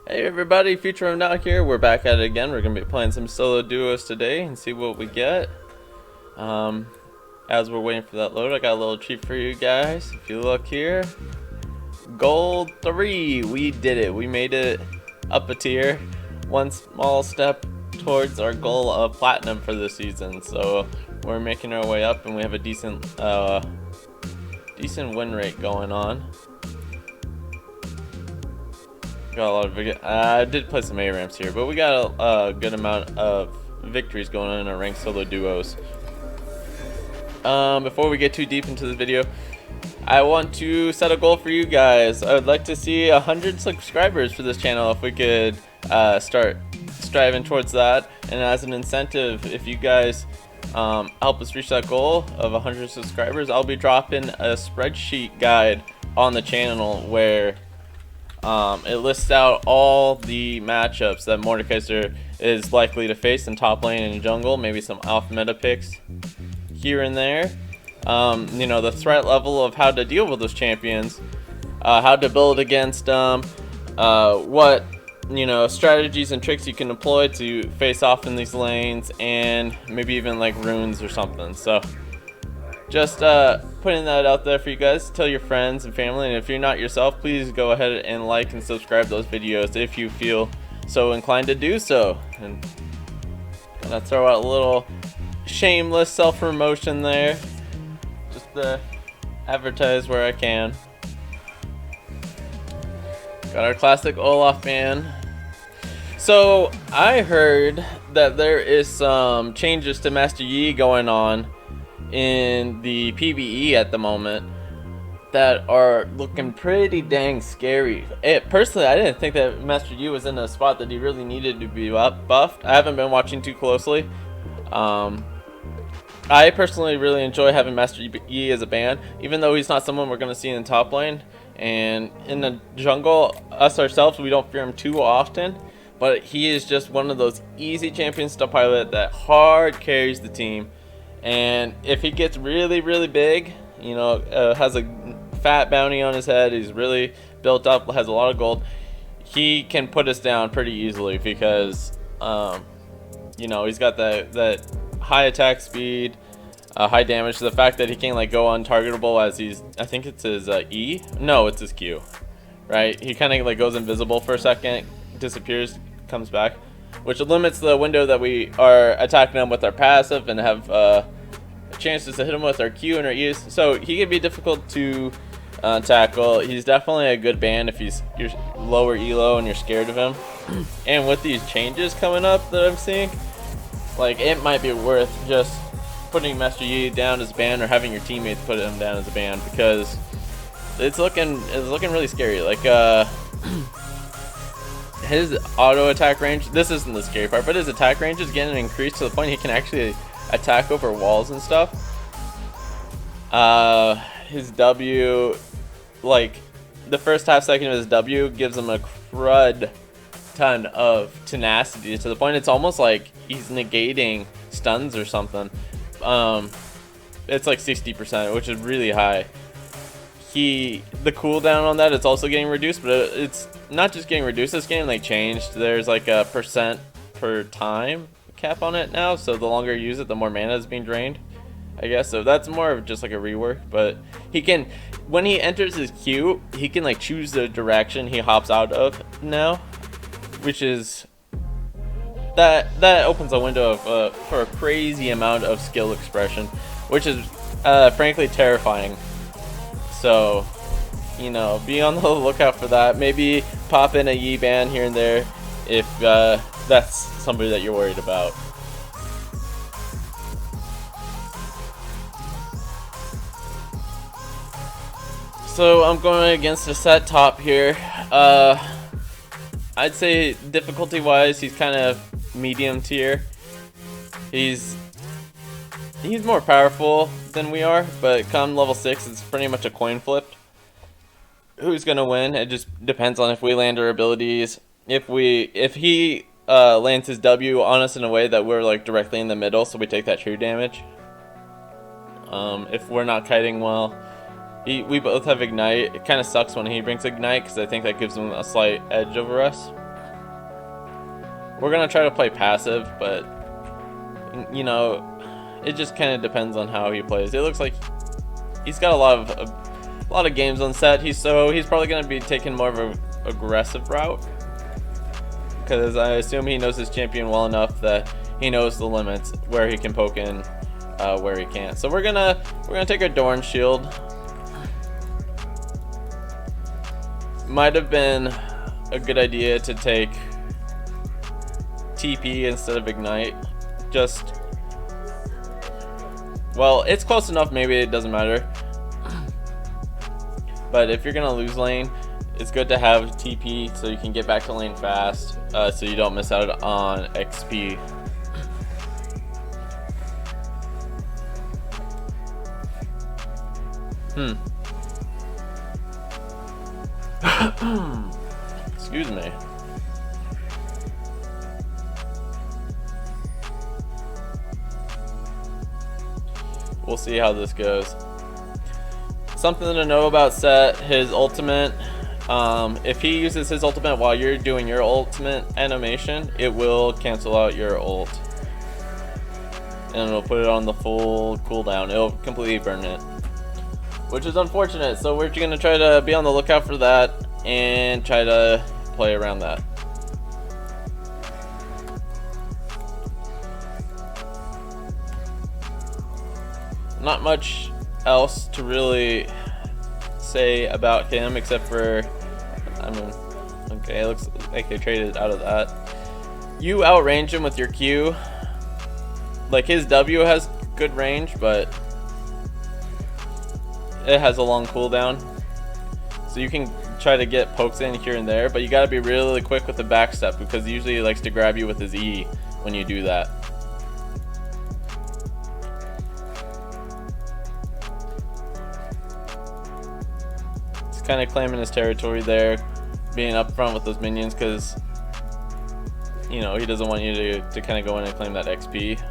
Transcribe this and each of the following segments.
Hey everybody, Future Now here. We're back at it again. We're gonna be playing some solo duos today and see what we get. As we're waiting for that load, I got a little treat for you guys. If you look here, gold 3. We did it. We made it up a tier. One small step towards our goal of platinum for this season. So we're making our way up, and we have a decent win rate going on. Got a lot of I did play some A-ramps here, but we got a good amount of victories going on in our ranked solo duos. Before we get too deep into this video, I want to set a goal for you guys. I would like to see 100 subscribers for this channel if we could start striving towards that. And as an incentive, if you guys help us reach that goal of 100 subscribers, I'll be dropping a spreadsheet guide on the channel where it lists out all the matchups that Mordekaiser is likely to face in top lane and jungle, maybe some off meta picks here and there. You know, the threat level of how to deal with those champions, how to build against them, what, you know, strategies and tricks you can employ to face off in these lanes, and maybe even like runes or something. So just putting that out there for you guys. Tell your friends and family, and if you're not yourself, please go ahead and like and subscribe those videos if you feel so inclined to do so. And gonna throw out a little shameless self-promotion there, just to advertise where I can. Got our classic Olaf ban. So I heard that there is some changes to Master Yi going on in the PvE at the moment that are looking pretty dang scary. Personally, I didn't think that Master Yi was in a spot that he really needed to be buffed. I haven't been watching too closely. I personally really enjoy having Master Yi as a ban, even though he's not someone we're going to see in top lane. And in the jungle, us ourselves, we don't fear him too often. But he is just one of those easy champions to pilot that hard carries the team. And if he gets really, really big, you know, has a fat bounty on his head, he's really built up, has a lot of gold, he can put us down pretty easily because, you know, he's got that high attack speed, high damage. The fact that he can like go untargetable as he's, I think it's his E? No, it's his Q, right? He kind of like goes invisible for a second, disappears, comes back, which limits the window that we are attacking them with our passive and have chances to hit him with our Q and our E. So he can be difficult to tackle. He's definitely a good ban if you're lower elo and you're scared of him. And with these changes coming up that I'm seeing, like, it might be worth just putting Master Yi down as a ban or having your teammates put him down as a ban, because it's looking really scary. Like his auto attack range, this isn't the scary part, but his attack range is getting increased to the point he can actually attack over walls and stuff. His W, like the first half second of his W gives him a crud ton of tenacity to the point it's almost like he's negating stuns or something. It's like 60%, which is really high. The cooldown on that, it's also getting reduced, but it's not just getting reduced, it's getting like changed. There's like a percent per time cap on it now, so the longer you use it, the more mana is being drained, I guess. So that's more of just like a rework, but he can, when he enters his Q, he can like choose the direction he hops out of now, which is that opens a window of for a crazy amount of skill expression, which is frankly terrifying. So, you know, be on the lookout for that. Maybe pop in a Yi ban here and there if that's somebody that you're worried about. So I'm going against a Sett top here. I'd say difficulty wise, he's kind of medium tier. He's more powerful than we are, but come level 6, it's pretty much a coin flip. Who's gonna win? It just depends on if we land our abilities. If he lands his W on us in a way that we're like directly in the middle, so we take that true damage. If we're not kiting well, we both have ignite. It kind of sucks when he brings ignite because I think that gives him a slight edge over us. We're gonna try to play passive, but you know, it just kind of depends on how he plays. It looks like he's got a lot of games on Sett. He's probably gonna be taking more of an aggressive route, because I assume he knows his champion well enough that he knows the limits, where he can poke in, where he can't. So we're gonna take a Dorn Shield. Might have been a good idea to take TP instead of Ignite. Just, well, it's close enough, maybe it doesn't matter. But if you're gonna lose lane, it's good to have TP so you can get back to lane fast, so you don't miss out on XP. Excuse me. We'll see how this goes. Something to know about Sett, his ultimate. If he uses his ultimate while you're doing your ultimate animation, it will cancel out your ult. And it'll put it on the full cooldown. It'll completely burn it, which is unfortunate. So we're going to try to be on the lookout for that and try to play around that. Not much else to really say about him except for, I mean, okay, it looks like they traded out of that. You outrange him with your Q. Like, his W has good range, but it has a long cooldown, so you can try to get pokes in here and there, but you gotta be really quick with the backstep, because usually he likes to grab you with his E when you do that. He's kind of claiming his territory there, being up front with those minions, because, you know, he doesn't want you to kind of go in and claim that XP.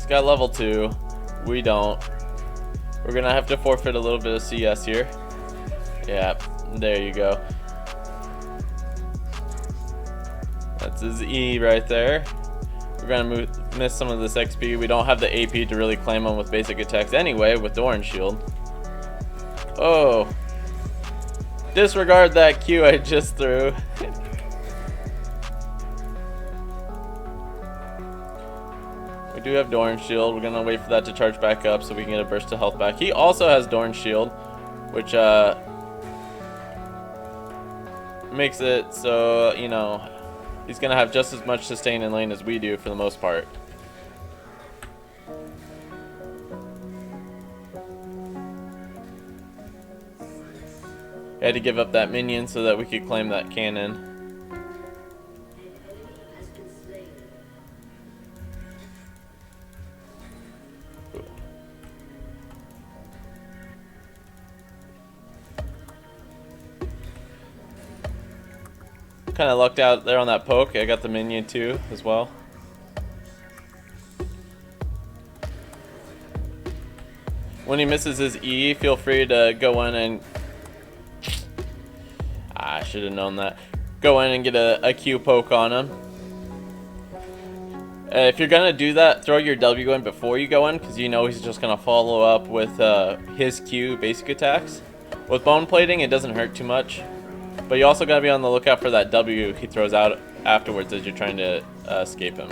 Got level 2. We don't. We're gonna have to forfeit a little bit of CS here. Yeah, there you go. That's his E right there. We're gonna miss some of this XP. We don't have the AP to really claim him with basic attacks anyway with Dorn Shield. Oh. Disregard that Q I just threw. We do have Dorn Shield. We're gonna wait for that to charge back up so we can get a burst of health back. He also has Dorn Shield, which makes it so, you know, he's gonna have just as much sustain in lane as we do for the most part. I had to give up that minion so that we could claim that cannon. Kind of lucked out there on that poke. I got the minion too as well. When he misses his E, feel free to go in and I should have known that. Go in and get a Q poke on him. If you're gonna do that, throw your W in before you go in, because you know he's just gonna follow up with his Q basic attacks. With bone plating, it doesn't hurt too much. But you also gotta be on the lookout for that W he throws out afterwards as you're trying to escape him.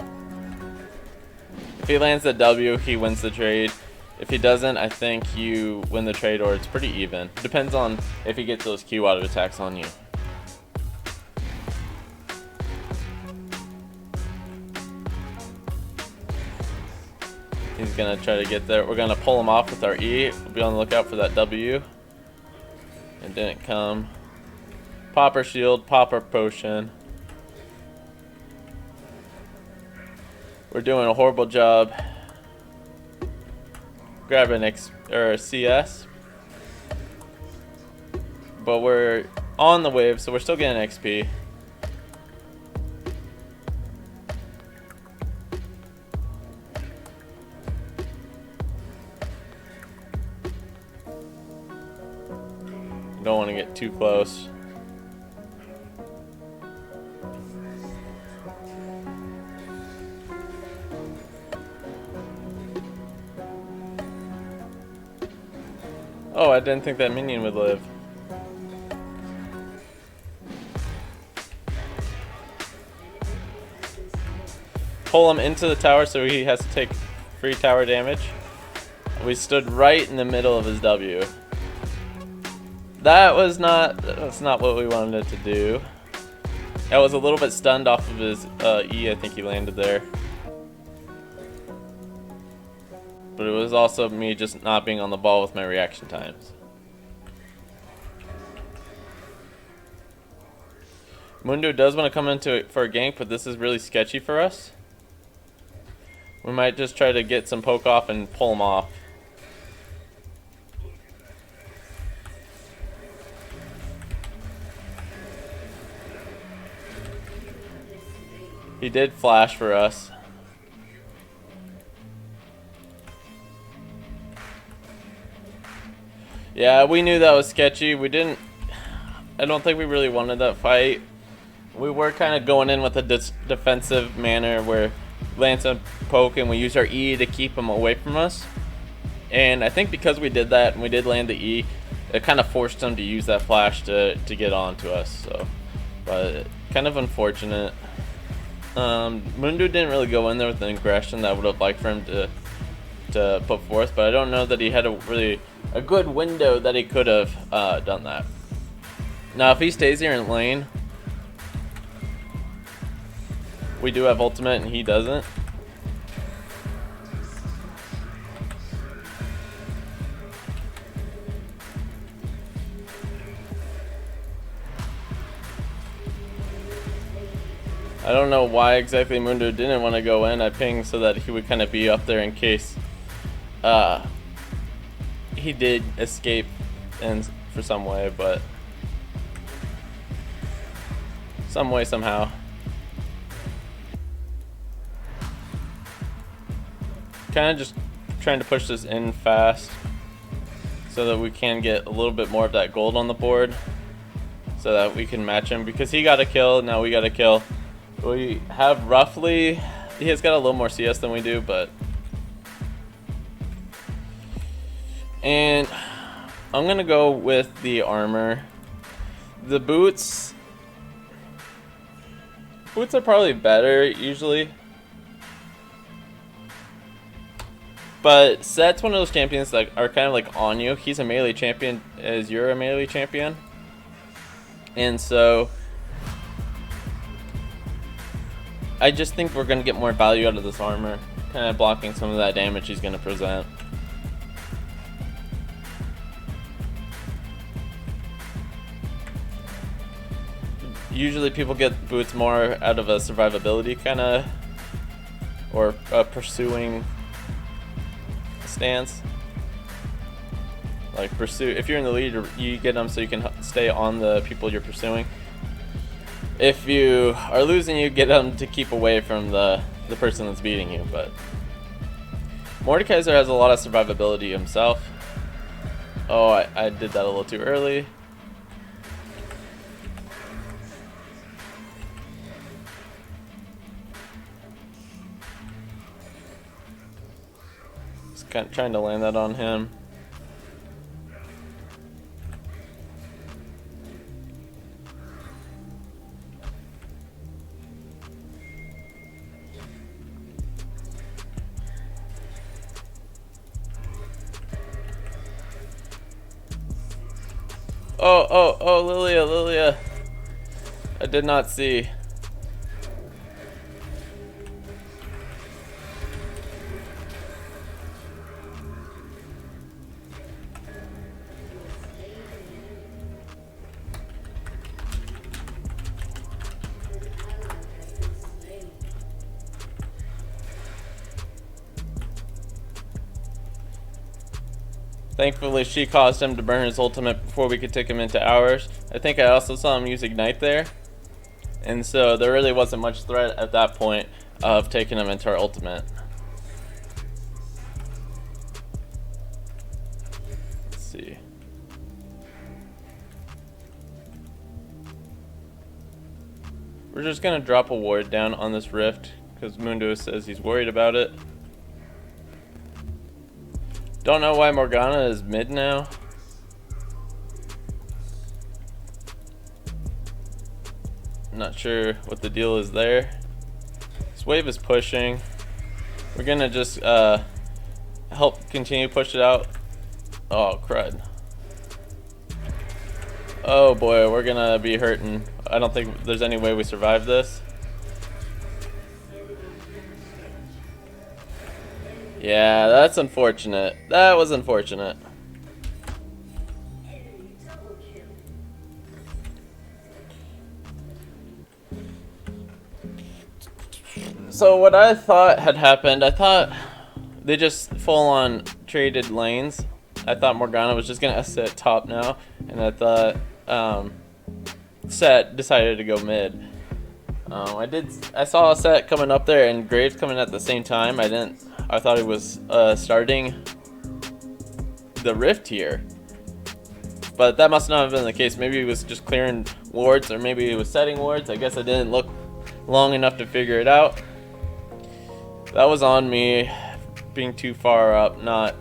If he lands the W, he wins the trade. If he doesn't, I think you win the trade, or it's pretty even. Depends on if he gets those Q auto attacks on you. He's gonna try to get there. We're gonna pull him off with our E. We'll be on the lookout for that W. It didn't come. Popper shield, popper potion. We're doing a horrible job grabbing CS, but we're on the wave, so we're still getting XP. don't want to get too close. Oh, I didn't think that minion would live. Pull him into the tower so he has to take free tower damage. We stood right in the middle of his W. That's not what we wanted it to do. I was a little bit stunned off of his E. I think he landed there. But it was also me just not being on the ball with my reaction times. Mundo does want to come into it for a gank, but this is really sketchy for us. We might just try to get some poke off and pull him off. He did flash for us. Yeah, we knew that was sketchy. I don't think we really wanted that fight. We were kind of going in with a defensive manner where Lance and poke and we used our E to keep him away from us. And I think because we did that and we did land the E, it kind of forced him to use that flash to get on to us. So, but kind of unfortunate. Mundo didn't really go in there with an aggression that I would have liked for him to put forth, but I don't know that he had a good window that he could have done that. Now, if he stays here in lane, we do have ultimate and he doesn't. I don't know why exactly Mundo didn't want to go in. I pinged so that he would kind of be up there in case he did escape for some way, but some way, somehow. Kind of just trying to push this in fast so that we can get a little bit more of that gold on the board so that we can match him, because he got a kill, now we got a kill. We have roughly, he has got a little more CS than we do, but and I'm gonna go with the armor. The boots are probably better usually, but Sett's one of those champions that are kind of like on you. He's a melee champion as you're a melee champion, and so I just think we're going to get more value out of this armor, kind of blocking some of that damage he's going to present. Usually people get boots more out of a survivability kind of, or a pursuing stance. Like pursue, if you're in the lead, you get them so you can stay on the people you're pursuing. If you are losing, you get them to keep away from the person that's beating you. But Mordekaiser has a lot of survivability himself. Oh, I did that a little too early. Just kind of trying to land that on him. Oh, Lilia. I did not see. Thankfully, she caused him to burn his ultimate before we could take him into ours. I think I also saw him use Ignite there. And so there really wasn't much threat at that point of taking him into our ultimate. Let's see. We're just gonna drop a ward down on this rift because Mundo says he's worried about it. Don't know why Morgana is mid now. Not sure what the deal is there. This wave is pushing. We're gonna just help continue push it out. Oh crud. Oh boy, we're gonna be hurting. I don't think there's any way we survive this. Yeah, that's unfortunate. That was unfortunate. So what I thought had happened, I thought they just full on traded lanes. I thought Morgana was just gonna sit top now, and I thought Sett decided to go mid. I saw Sett coming up there and Graves coming at the same time. I thought he was starting the rift here, but that must not have been the case. Maybe he was just clearing wards, or maybe he was setting wards. I guess I didn't look long enough to figure it out. That was on me, being too far up, not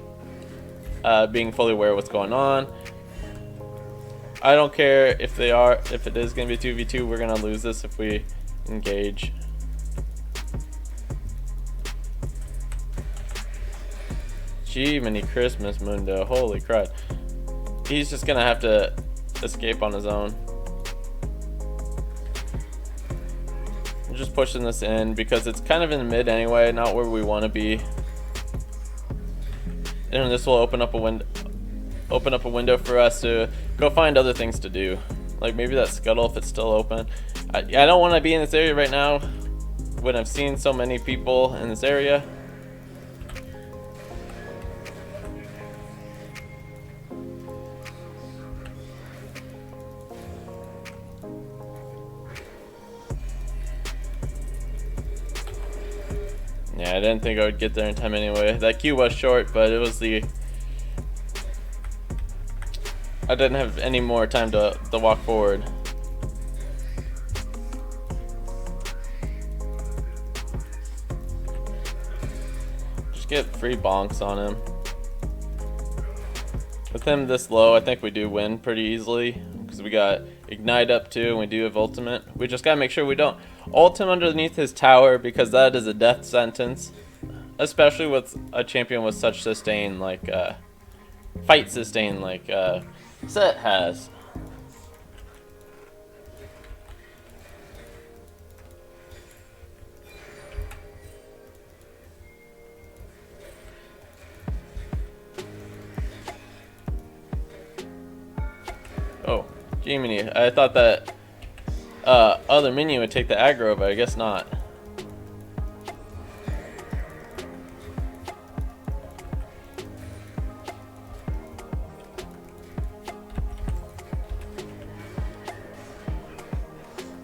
being fully aware of what's going on. I don't care if it is going to be 2v2, we're going to lose this if we engage. Gee, many Christmas, Mundo. Holy crud. He's just going to have to escape on his own. I'm just pushing this in because it's kind of in the mid anyway, not where we want to be. And this will open up a window for us to go find other things to do, like maybe that scuttle if it's still open. I don't want to be in this area right now when I've seen so many people in this area. Yeah, I didn't think I would get there in time anyway. That Q was short, but it was I didn't have any more time to walk forward. Just get free bonks on him. With him this low, I think we do win pretty easily because we got Ignite up too, and we do have ultimate. We just gotta make sure we don't ult him underneath his tower because that is a death sentence, especially with a champion with such sustain like fight sustain like Sett has. Oh, Jiminy, I thought that other minion would take the aggro, but I guess not.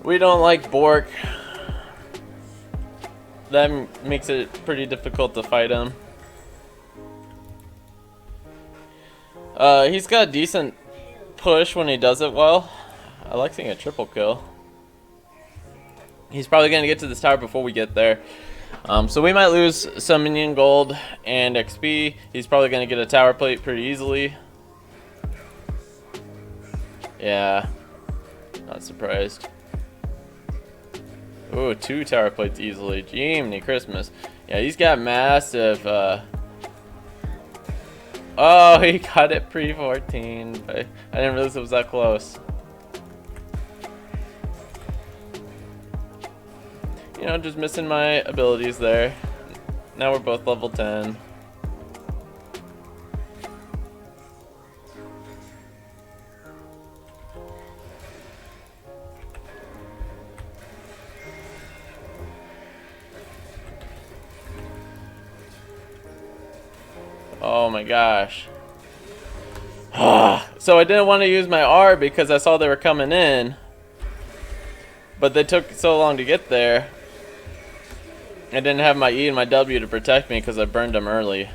We don't like Bork. That makes it pretty difficult to fight him. He's got a decent push when he does it well. I like seeing a triple kill. He's probably going to get to this tower before we get there. So we might lose some minion gold and XP. He's probably going to get a tower plate pretty easily. Yeah, not surprised. Ooh, 2 tower plates easily. Jiminy Christmas. Yeah, he's got massive. Oh, he got it pre-14. But I didn't realize it was that close. You know, just missing my abilities there. Now we're both level 10. Oh my gosh. So I didn't want to use my R because I saw they were coming in. But they took so long to get there. I didn't have my E and my W to protect me because I burned them early.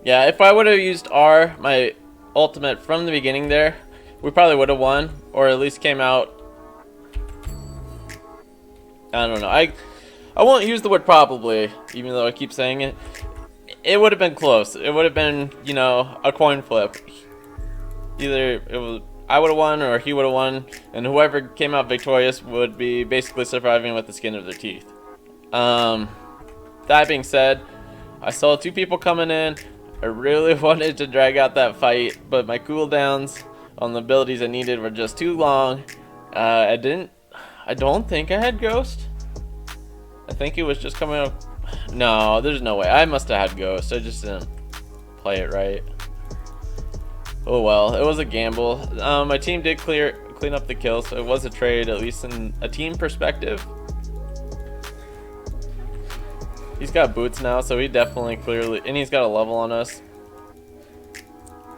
Yeah, if I would have used R, my ultimate from the beginning there, we probably would have won, or at least came out. I don't know. I won't use the word probably, even though I keep saying it. It would have been close. It would have been, you know, a coin flip. Either it was I would have won or he would have won, and whoever came out victorious would be basically surviving with the skin of their teeth. That being said, I saw 2 people coming in. I really wanted to drag out that fight, but my cooldowns on the abilities I needed were just too long. I don't think I had Ghost. I think it was just coming up. No, there's no way. I must have had Ghost. I just didn't play it right. Oh well, it was a gamble. My team did clean up the kill, so it was a trade, at least in a team perspective. He's got boots now, so he definitely clearly, and he's got a level on us.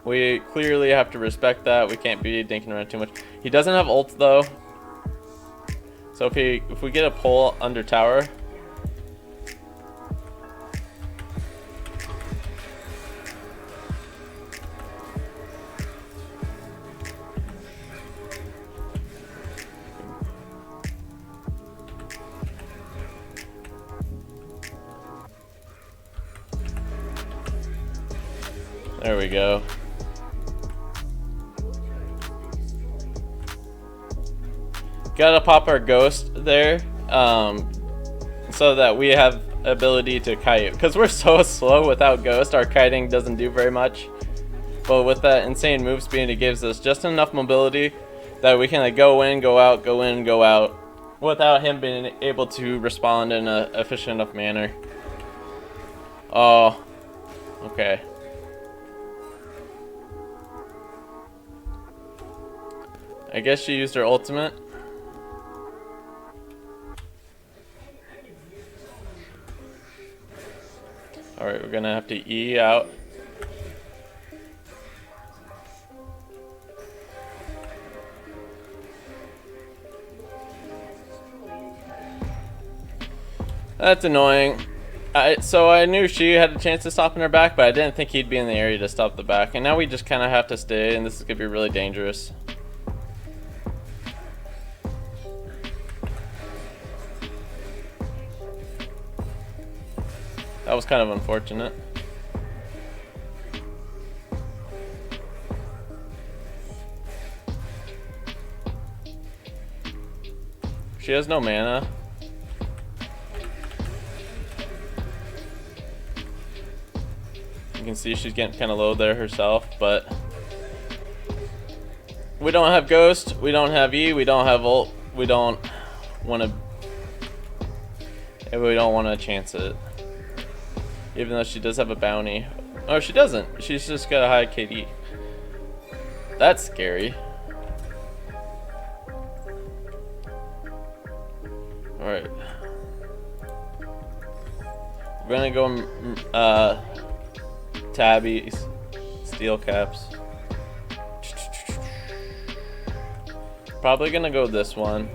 We clearly have to respect that. We can't be dinking around too much. He doesn't have ult though, so if we get a pull under tower. There we go. Gotta pop our ghost there, so that we have ability to kite. Because we're so slow without ghost, our kiting doesn't do very much. But with that insane move speed, it gives us just enough mobility that we can like go in, go out, go in, go out, without him being able to respond in an efficient enough manner. Oh, okay. I guess she used her ultimate. Alright, we're gonna have to E out. That's annoying. So I knew she had a chance to stop in her back, but I didn't think he'd be in the area to stop the back. And now we just kind of have to stay, and this is gonna be really dangerous. That was kind of unfortunate. She has no mana. You can see she's getting kind of low there herself, but we don't have Ghost, we don't have E, we don't have ult, we don't want to chance it. Even though she does have a bounty. Oh, she doesn't. She's just got a high KD. That's scary. Alright. We're gonna go tabbies, steel caps. Probably gonna go this one.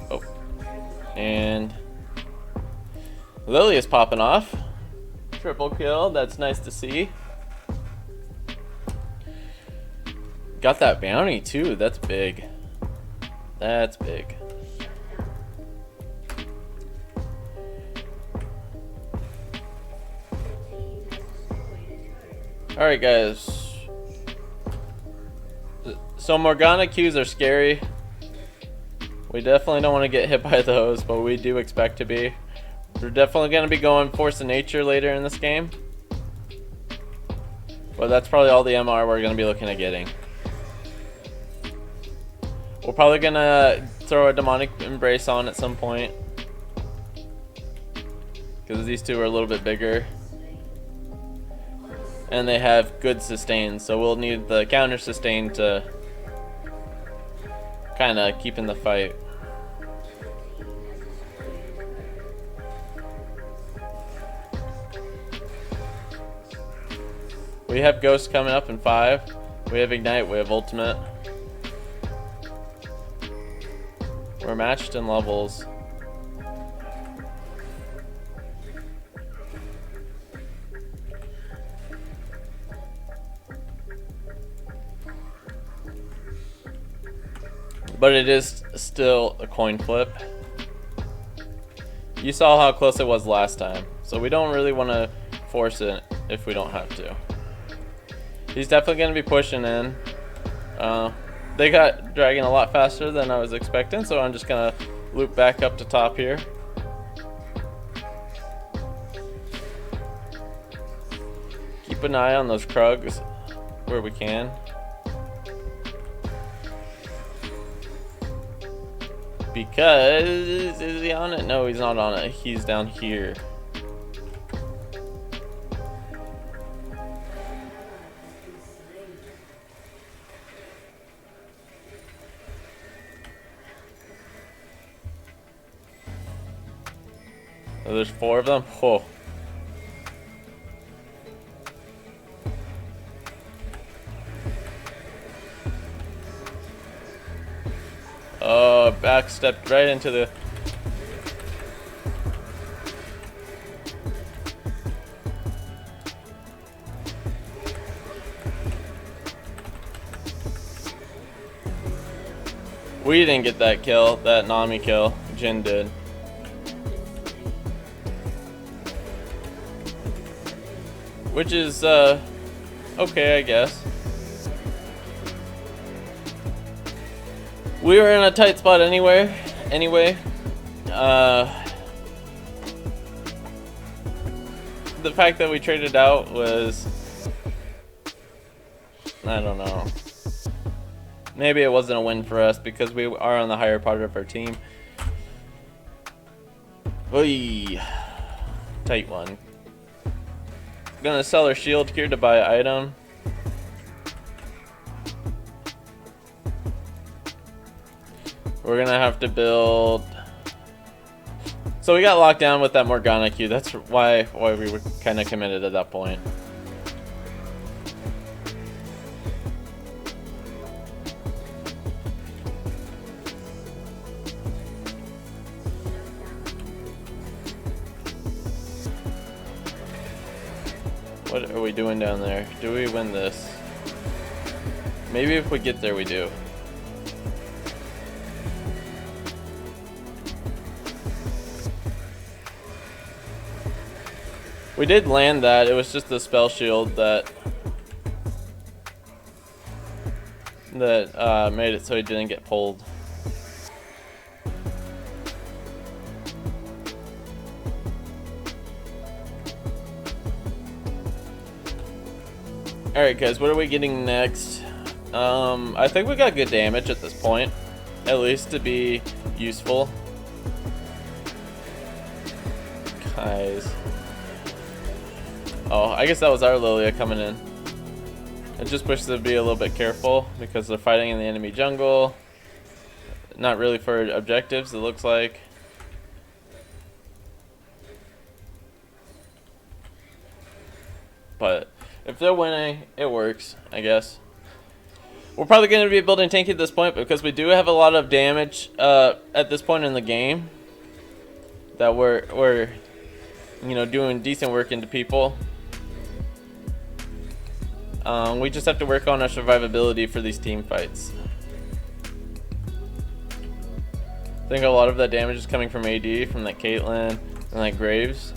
Oh. And Lily is popping off. Triple kill, that's nice to see. Got that bounty too, that's big. That's big. Alright guys. So Morgana Qs are scary. We definitely don't want to get hit by those, but we do expect to be. We're definitely going to be going Force of Nature later in this game. But that's probably all the MR we're going to be looking at getting. We're probably going to throw a Demonic Embrace on at some point. Because these two are a little bit bigger. And they have good sustain, so we'll need the counter sustain to kind of keep in the fight. We have Ghost coming up in 5. We have Ignite, we have Ultimate. We're matched in levels. but it is still a coin flip. You saw how close it was last time, so we don't really want to force it if we don't have to. He's definitely going to be pushing in. They got dragging a lot faster than I was expecting, so I'm just going to loop back up to top here. Keep an eye on those Krugs where we can. Because, is he on it? No, he's not on it. He's down here. Oh, there's 4 of them? Oh. Backstepped right into the... We didn't get that kill, that Nami kill. Jin did. Which is, okay, I guess. We were in a tight spot anyway. The fact that we traded out was... I don't know. Maybe it wasn't a win for us because we are on the higher part of our team. Oy. Tight one. Gonna sell our shield here to buy an item. We're gonna have to build. So we got locked down with that Morgana queue. That's why we were kind of committed at that point. What are we doing down there? Do we win this? Maybe if we get there, we do. We did land that. It was just the spell shield that made it so he didn't get pulled. Alright guys, what are we getting next? I think we got good damage at this point. At least to be useful. Guys. Oh, I guess that was our Lilia coming in. I just wish they'd be a little bit careful because they're fighting in the enemy jungle. Not really for objectives, it looks like. But if they're winning, it works, I guess. We're probably going to be building tanky at this point because we do have a lot of damage at this point in the game. That we're doing decent work into people. We just have to work on our survivability for these team fights. I think a lot of that damage is coming from AD, from that Caitlyn, and that Graves.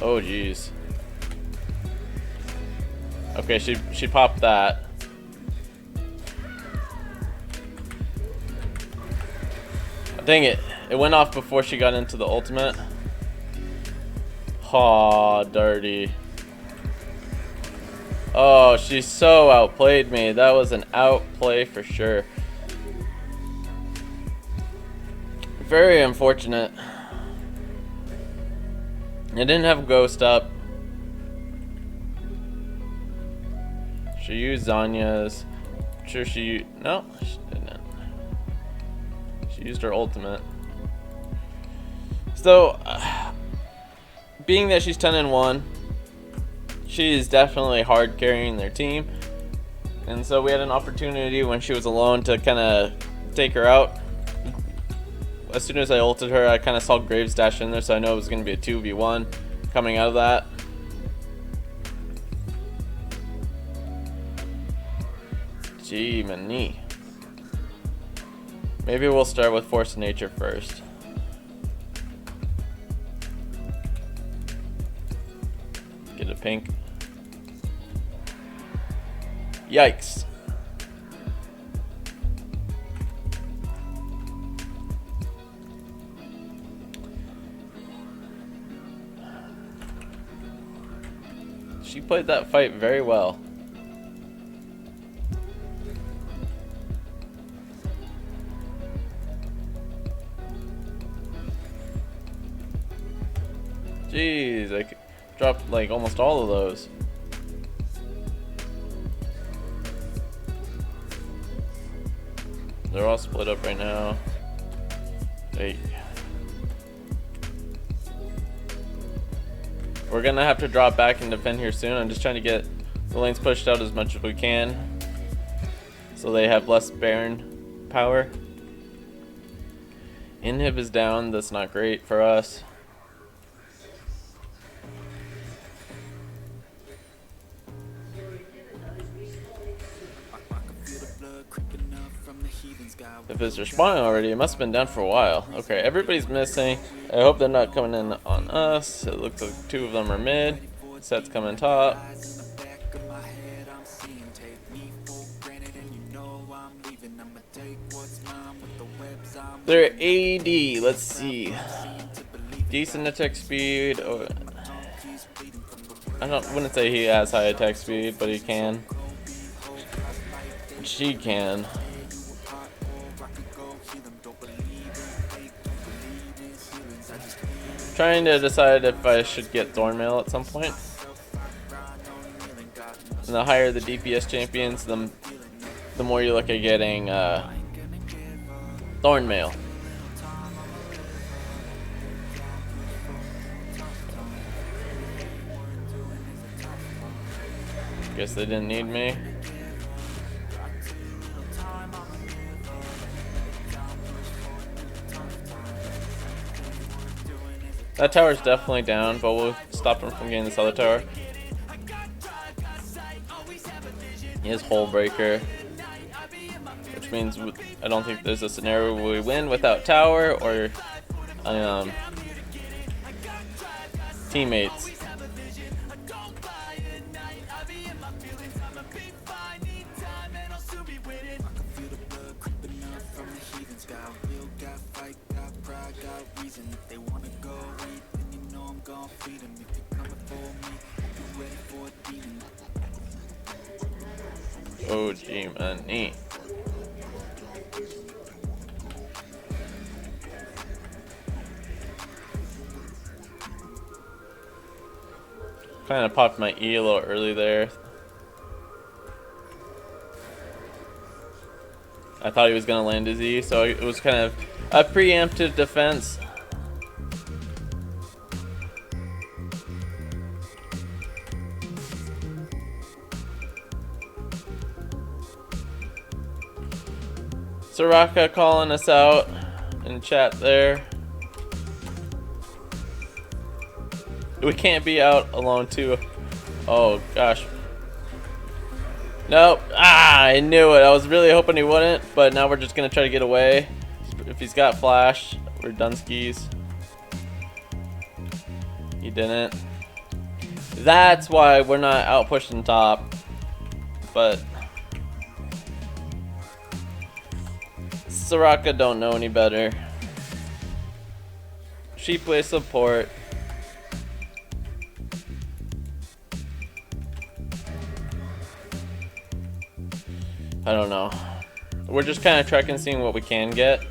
Oh jeez. Okay, she popped that. Dang it. It went off before she got into the ultimate. Aw, dirty. Oh, she so outplayed me. That was an outplay for sure. Very unfortunate. I didn't have Ghost up. She used Zanya's. I'm sure she... No, she didn't. She used her ultimate. So, being that she's 10-1, she is definitely hard carrying their team. And so we had an opportunity when she was alone to kind of take her out. As soon as I ulted her, I kind of saw Graves dash in there, so I know it was going to be a 2v1 coming out of that. Gee, my knee. Maybe we'll start with Force of Nature first. Get a pink. Yikes. She played that fight very well. Jeez, I dropped like almost all of those. They're all split up right now. Hey. We're gonna have to drop back and defend here soon. I'm just trying to get the lanes pushed out as much as we can, so they have less Baron power. Inhib is down. That's not great for us. If it's respawning already, it must have been down for a while. Okay, everybody's missing. I hope they're not coming in on us. It looks like 2 of them are mid. Sett's coming top. They're AD. Let's see. Decent attack speed. Oh, wouldn't say he has high attack speed, but he can. She can. Trying to decide if I should get Thornmail at some point. And the higher the DPS champions, the more you look at getting Thornmail. Guess they didn't need me. That tower's definitely down, but we'll stop him from getting this other tower. He has Hull Breaker, which means I don't think there's a scenario where we win without tower or teammates. Oh, gee, man, neat. Kind of popped my E a little early there. I thought he was gonna land his E, so it was kind of a preemptive defense. Soraka calling us out in chat there. We can't be out alone too. Oh gosh. Nope. Ah, I knew it. I was really hoping he wouldn't, but now we're just gonna try to get away. If he's got flash, we're done skis. He didn't. That's why we're not out pushing top. But Soraka don't know any better. She plays support. I don't know. We're just kind of trekking, seeing what we can get.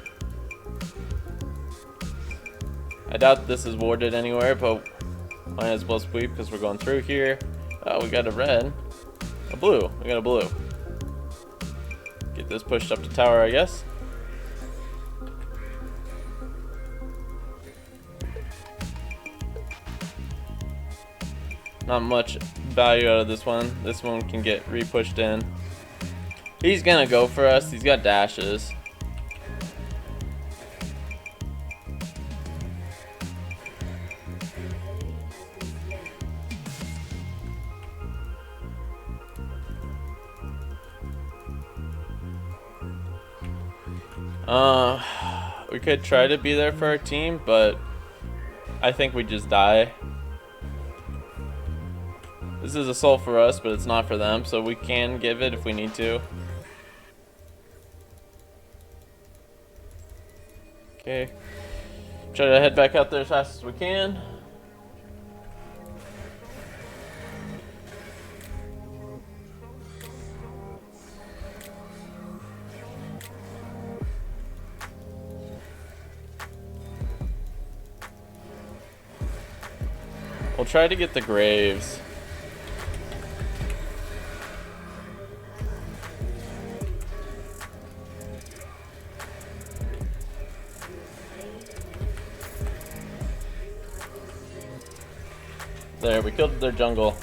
I doubt this is warded anywhere, but might as well sweep because we're going through here. Oh, we got a red. A blue. We got a blue. Get this pushed up to tower, I guess. Not much value out of this one. This one can get re-pushed in. He's gonna go for us. He's got dashes. We could try to be there for our team, but I think we just die. This is a soul for us, but it's not for them, so we can give it if we need to. Okay. Try to head back out there as fast as we can. We'll try to get the graves. There, we killed their jungle.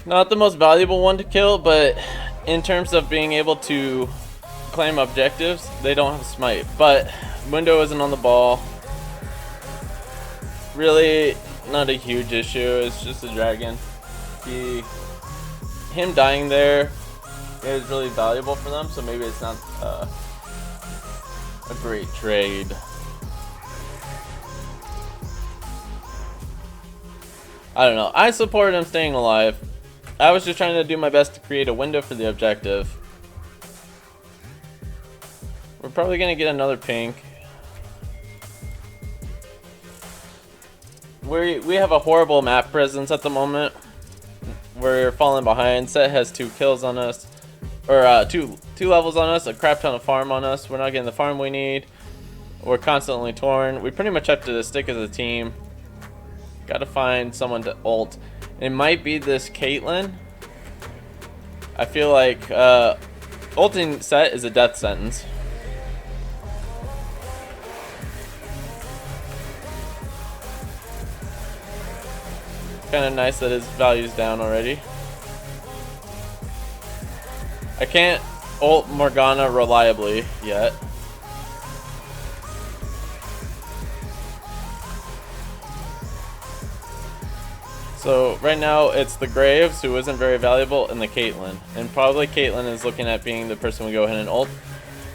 Not the most valuable one to kill, but in terms of being able to claim objectives, they don't have smite. But Mundo isn't on the ball. Really, not a huge issue. It's just a dragon. Him dying there is really valuable for them, so maybe it's not a great trade. I don't know. I support him staying alive. I was just trying to do my best to create a window for the objective. We're probably gonna get another pink. We have a horrible map presence at the moment. We're falling behind. Sett has 2 kills on us, or two levels on us, a crap ton of farm on us. We're not getting the farm we need. We're constantly torn. We pretty much have to stick as a team. Gotta find someone to ult. It might be this Caitlyn. I feel like ulting Sett is a death sentence. Kind of nice that his value's down already. I can't ult Morgana reliably yet. So right now it's the Graves, who isn't very valuable, and the Caitlyn. And probably Caitlyn is looking at being the person we go ahead and ult.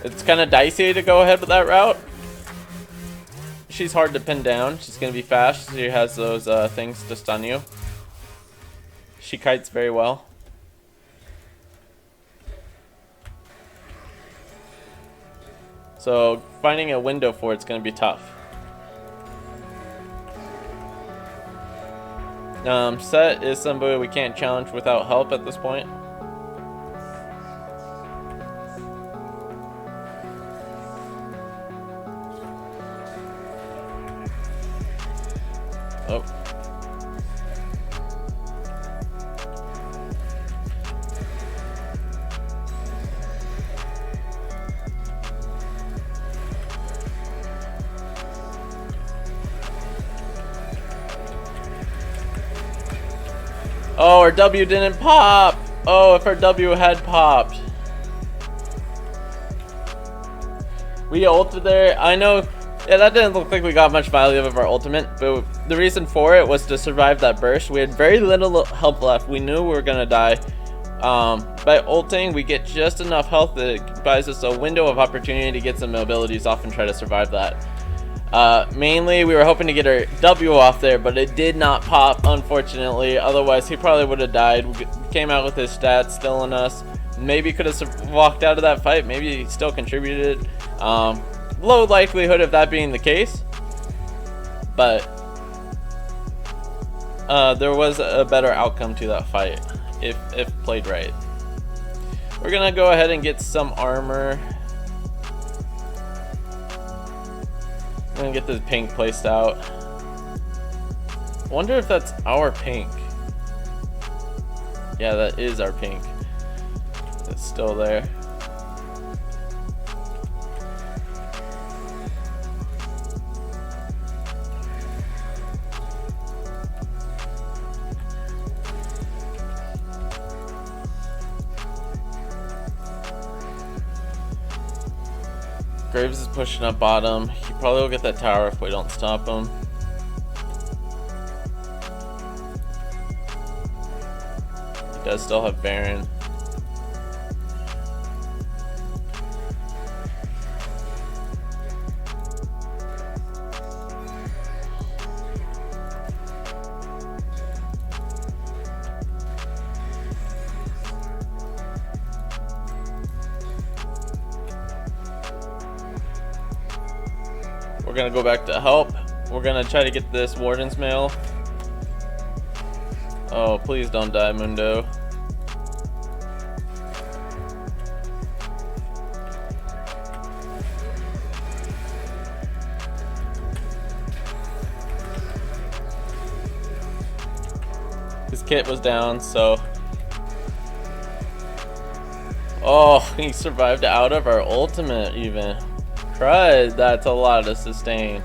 It's kind of dicey to go ahead with that route. She's hard to pin down. She's going to be fast. She has those things to stun you. She kites very well. So finding a window for it's going to be tough. Sett is somebody we can't challenge without help at this point. Oh. Oh, our W didn't pop. Oh, if our W had popped. We ulted there. I know. Yeah, that didn't look like we got much value of our ultimate, but the reason for it was to survive that burst. We had very little health left. We knew we were gonna die. By ulting, we get just enough health that it buys us a window of opportunity to get some abilities off and try to survive that. Mainly, we were hoping to get our W off there, but it did not pop, unfortunately. Otherwise, he probably would have died. We came out with his stats still in us. Maybe could have walked out of that fight. Maybe he still contributed. Low likelihood of that being the case, but there was a better outcome to that fight if played right. We're gonna go ahead and get some armor. I'm gonna get this pink placed out. Wonder if that's our pink. Yeah, that is our pink. It's still there. Graves is pushing up bottom. He probably will get that tower if we don't stop him. He does still have Baron. We're gonna go back to help. We're gonna try to get this Warden's Mail. Oh, please don't die, Mundo. His kit was down, so... Oh, he survived out of our ultimate even. Crud, that's a lot to sustain.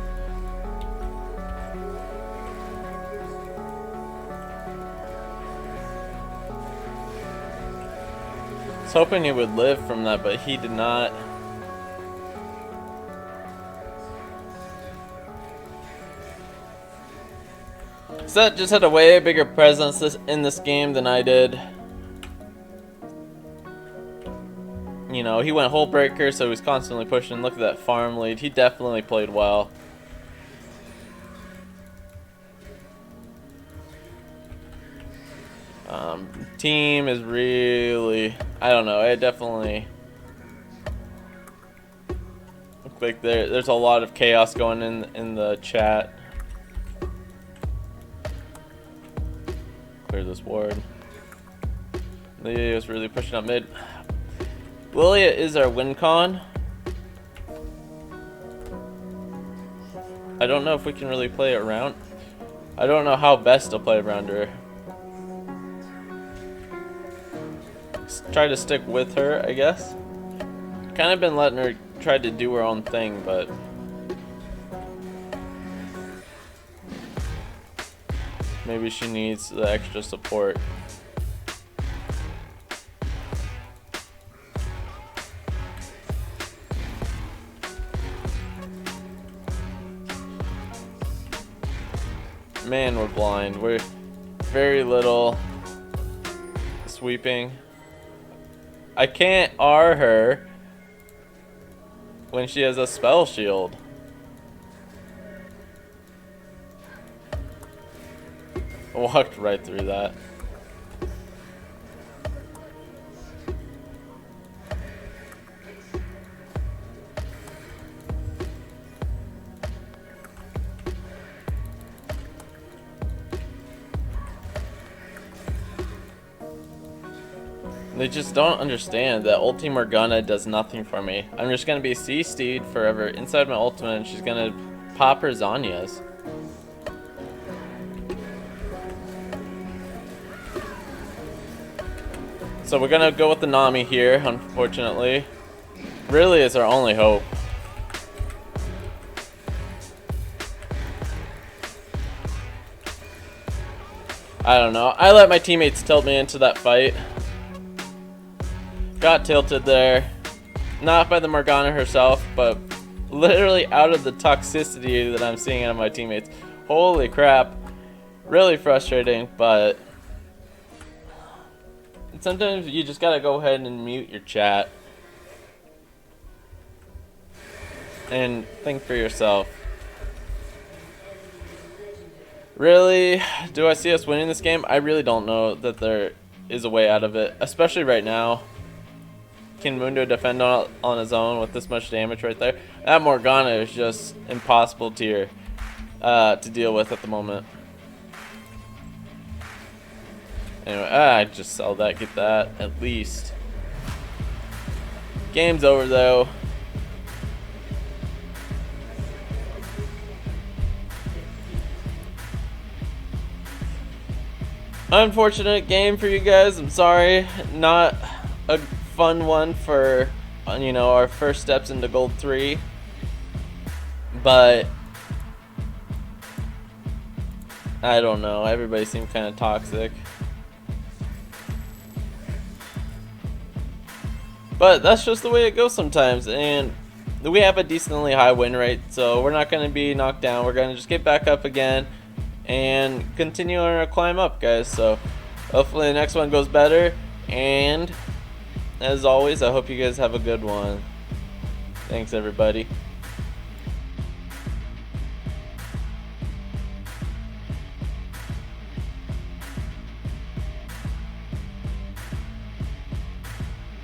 I was hoping he would live from that, but he did not. Sett just had a way bigger presence in this game than I did. You know, he went Hull Breaker, so he was constantly pushing. Look at that farm lead. He definitely played well. Team is really... I don't know. It definitely... Looks like there's a lot of chaos going in the chat. Clear this ward. Lilia is really pushing up mid. Lilia is our win con. I don't know if we can really play it around. I don't know how best to play around her. Try to stick with her, I guess. Kind of been letting her try to do her own thing, but maybe she needs the extra support. Man, we're blind. We're very little sweeping. I can't R her when she has a spell shield. I walked right through that. They just don't understand that Ulti Morgana does nothing for me. I'm just gonna be CC'd forever inside my ultimate and she's gonna pop her Zanyas. So we're gonna go with the Nami here, unfortunately. Really is our only hope. I don't know. I let my teammates tilt me into that fight. Got tilted there. Not by the Morgana herself, but literally out of the toxicity that I'm seeing out of my teammates. Holy crap. Really frustrating, but sometimes you just gotta go ahead and mute your chat and think for yourself. Really? Do I see us winning this game? I really don't know that there is a way out of it, especially right now. Can Mundo defend on his own with this much damage right there? That Morgana is just impossible to deal with at the moment. Anyway, I just sell that, get that at least. Game's over though. Unfortunate game for you guys. I'm sorry. Not a fun one for, you know, our first steps into Gold 3. But I don't know. Everybody seemed kind of toxic. But that's just the way it goes sometimes. And we have a decently high win rate, so we're not going to be knocked down. We're going to just get back up again and continue on our climb up, guys. So hopefully the next one goes better, and as always, I hope you guys have a good one. Thanks, everybody.